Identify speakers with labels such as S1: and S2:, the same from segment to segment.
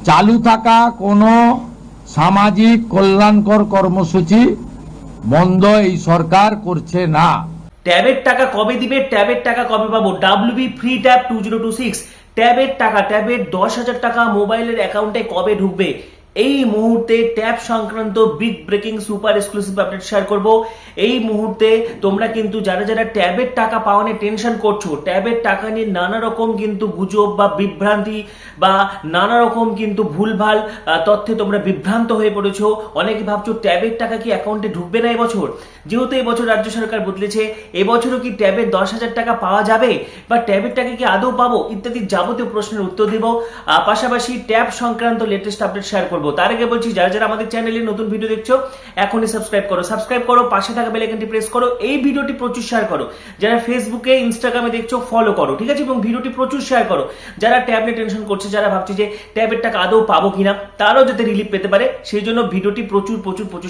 S1: চালু থাকা কোনো সামাজিক কল্যাণকর কর্মসূচি বন্ধ এই সরকার করছে না।
S2: ট্যাবের টাকা কবে দিবে, ট্যাবের টাকা কবে পাবো? ডাব্লিউবি ফ্রি ট্যাব 2026 ট্যাবের টাকা, ট্যাবের 10,000 টাকা মোবাইলের অ্যাকাউন্টে কবে ঢুকবে? এই মুহূর্তে ট্যাব সংক্রান্ত big breaking super exclusive update share করব। এই মুহূর্তে তোমরা কিন্তু যারা যারা ট্যাবের টাকা পাওয়া নিয়ে টেনশন করছো, ট্যাবের টাকা নিয়ে নানা রকম কিন্তু গুজব বা বিভ্রান্তি বা নানা রকম কিন্তু ভুলভাল তথ্যে তোমরা বিভ্রান্ত হয়ে পড়েছো। অনেকে ভাবছো ট্যাবের টাকা কি অ্যাকাউন্টে ঢুকবে না এবছর, যেহেতু এবছর রাজ্য সরকার বদলেছে। এবছরও কি ট্যাবের 10,000 টাকা পাওয়া যাবে বা ট্যাবের টাকা কি আদৌ পাবো ইত্যাদি যাবতীয় প্রশ্নের উত্তর দিব। পাশাপাশি ট্যাব সংক্রান্ত লেটেস্ট আপডেট শেয়ার করবো। তার আগে বলছি, যারা যারা আমাদের চ্যানেলে নতুন ভিডিও দেখছো এখনই সাবস্ক্রাইব করো, পাশে থাকা বেল আইকনটি প্রেস করো, এই ভিডিওটি প্রচুর শেয়ার করো। যারা ফেসবুকে ইনস্টাগ্রামে দেখছো ফলো করো, ঠিক আছে, এবং ভিডিওটি প্রচুর শেয়ার করো। যারা ট্যাব নিয়ে টেনশন করছে, যারা ভাবছে যে ট্যাবের টাকা আদৌ পাবো কিনা, তারাও যাতে রিলিফ পেতে পারে সেই জন্য ভিডিওটি প্রচুর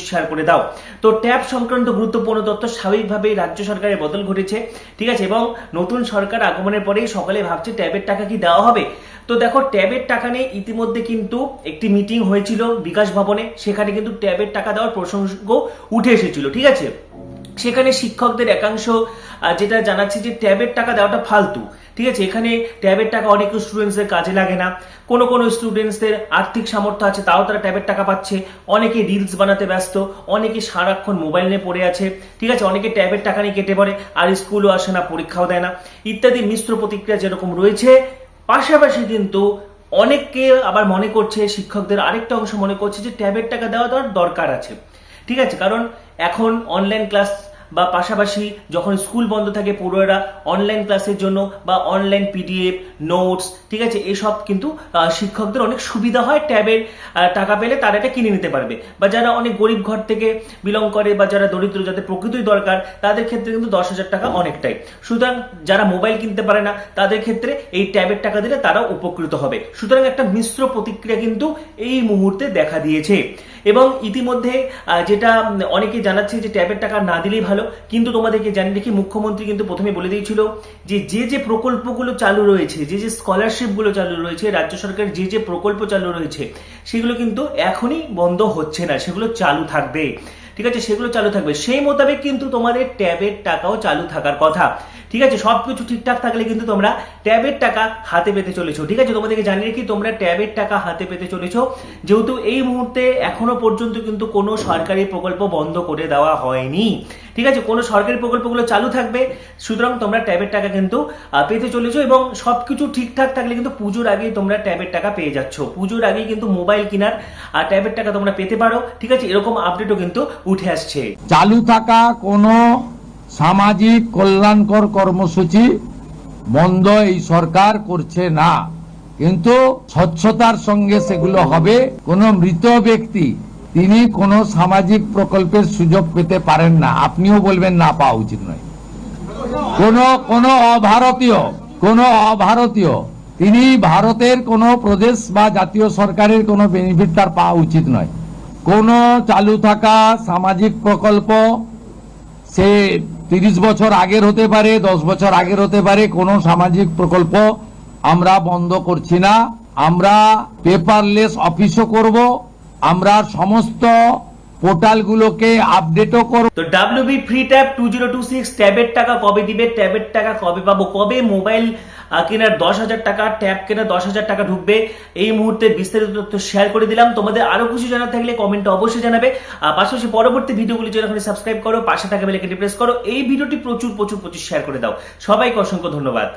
S2: শেয়ার করে দাও। তো ট্যাব সংক্রান্ত গুরুত্বপূর্ণ তথ্য, স্বাভাবিকভাবেই রাজ্য সরকারের বদল ঘটেছে, ঠিক আছে, এবং নতুন সরকার আগমনের পরেই সকালে ভাবছে ট্যাবের টাকা কি দেওয়া হবে। তো দেখো, ট্যাবের টাকা নিয়ে ইতিমধ্যে কিন্তু একটি মিটিং হয়েছিল বিকাশ ভবনে, সেখানে কিন্তু ট্যাবের টাকা দেওয়ার প্রসঙ্গ উঠে এসেছিল, ঠিক আছে। সেখানে শিক্ষকদের একাংশ যেটা জানাচ্ছে যে ট্যাবের টাকা দেওয়াটা ফালতু, ঠিক আছে। এখানে ট্যাবের টাকা অনেক স্টুডেন্টসদের কাজে লাগে না, কোনো স্টুডেন্টসদের আর্থিক সামর্থ্য আছে তাও তারা ট্যাবের টাকা পাচ্ছে, অনেকে রিলস বানাতে ব্যস্ত, অনেকে সারাক্ষণ মোবাইল নিয়ে পড়ে আছে, ঠিক আছে, অনেকে ট্যাবের টাকা নিয়ে কেটে পড়ে আর স্কুলও আসে না, পরীক্ষাও দেয় না, ইত্যাদি মিশ্র প্রতিক্রিয়া যেরকম রয়েছে। পাশাপাশি কিন্তু অনেককে আবার মনে করছে, শিক্ষকদের আরেকটা অংশ মনে করছে যে ট্যাবের টাকা দেওয়া দরকার আছে, ঠিক আছে, কারণ এখন অনলাইন ক্লাস বা পাশাপাশি যখন স্কুল বন্ধ থাকে পড়ুয়ারা অনলাইন ক্লাসের জন্য বা অনলাইন পিডিএফ নোটস, ঠিক আছে, এসব কিন্তু শিক্ষকদের অনেক সুবিধা হয়। ট্যাবের টাকা পেলে তারা এটা কিনে নিতে পারবে, বা যারা অনেক গরিব ঘর থেকে বিলং করে বা যারা দরিদ্র, যাদের প্রকৃতই দরকার, তাদের ক্ষেত্রে কিন্তু 10,000 টাকা অনেকটাই। সুতরাং যারা মোবাইল কিনতে পারে না তাদের ক্ষেত্রে এই ট্যাবের টাকা দিলে তারাও উপকৃত হবে। সুতরাং একটা মিশ্র প্রতিক্রিয়া কিন্তু এই মুহূর্তে দেখা দিয়েছে। এবং ইতিমধ্যে যেটা অনেকে জানাচ্ছে যে ট্যাবের টাকা না দিলেই ভালো, কিন্তু তোমাদেরকে জানিয়ে রেখি, মুখ্যমন্ত্রী কিন্তু প্রথমে বলে দিয়েছিল যে যে প্রকল্পগুলো চালু রয়েছে, যে স্কলারশিপগুলো চালু রয়েছে, রাজ্য সরকারের যে প্রকল্প চালু রয়েছে, সেগুলো কিন্তু এখনই বন্ধ হচ্ছে না, সেগুলো চালু থাকবে, ঠিক আছে, সেগুলো চালু থাকবে। সেই মোতাবেক কিন্তু তোমাদের ট্যাবের টাকাও চালু থাকার কথা, ঠিক আছে। সবকিছু ঠিকঠাক থাকলে কিন্তু তোমরা ট্যাবের টাকা হাতে পেতে চলেছো, ঠিক আছে। তোমাদেরকে জানিয়ে রাখি, তোমরা ট্যাবের টাকা হাতে পেতে চলেছো, যেহেতু এই মুহূর্তে এখনো পর্যন্ত কিন্তু কোনো সরকারি প্রকল্প বন্ধ করে দেওয়া হয়নি, ঠিক আছে, কোনো সরকারি প্রকল্পগুলো চালু থাকবে। সুতরাং তোমরা ট্যাবের টাকা কিন্তু পেতে চলেছো, এবং সবকিছু ঠিকঠাক থাকলে কিন্তু পুজোর আগেই তোমরা ট্যাবের টাকা পেয়ে যাচ্ছ। পুজোর আগেই কিন্তু মোবাইল কেনার আর ট্যাবের টাকা তোমরা পেতে পারো, ঠিক আছে, এরকম আপডেটও কিন্তু উঠে আসছে।
S1: চালু থাকা কোনো সামাজিক কল্যাণকর কর্মসূচি বন্ধ এই সরকার করছে না, কিন্তু স্বচ্ছতার সঙ্গে সেগুলো হবে। কোনো মৃত ব্যক্তি তিনি কোনো সামাজিক প্রকল্পের সুযোগ পেতে পারেন না, আপনিও বলবেন না পাওয়া উচিত নয়। কোনো অভারতীয় তিনি ভারতের কোনো প্রদেশ বা জাতীয় সরকারের কোনো বেনিফিট তার পাওয়া উচিত নয়। কোনো চালু থাকা সামাজিক প্রকল্প সে 30 বছর আগের হতে পারে, 10 বছর আগের হতে পারে, কোনো সামাজিক প্রকল্প আমরা বন্ধ করছি না। আমরা পেপারলেস অফিসও করব, আমরা সমস্ত পোর্টালগুলোকে আপডেটও করব।
S2: তো ডাব্লিউবি ফ্রি ট্যাব 2026 ট্যাবের টাকা কবে দিবে, ট্যাবের টাকা কবে পাবো, কবে মোবাইল কেনার 10,000 টাকা, ট্যাব কেনার 10,000 টাকা ঢুকবে, এই মুহূর্তে বিস্তারিত তথ্য শেয়ার করে দিলাম। তোমাদের আরো কিছু জানার থাকলে কমেন্টে অবশ্যই জানাবে। পাশাপাশি পরবর্তী ভিডিওগুলি জন্য সাবস্ক্রাইব করো, পাশে থাকা বেল আইকনটি প্রেস করো, এই ভিডিওটি প্রচুর শেয়ার করে দাও। সবাইকে অসংখ্য ধন্যবাদ।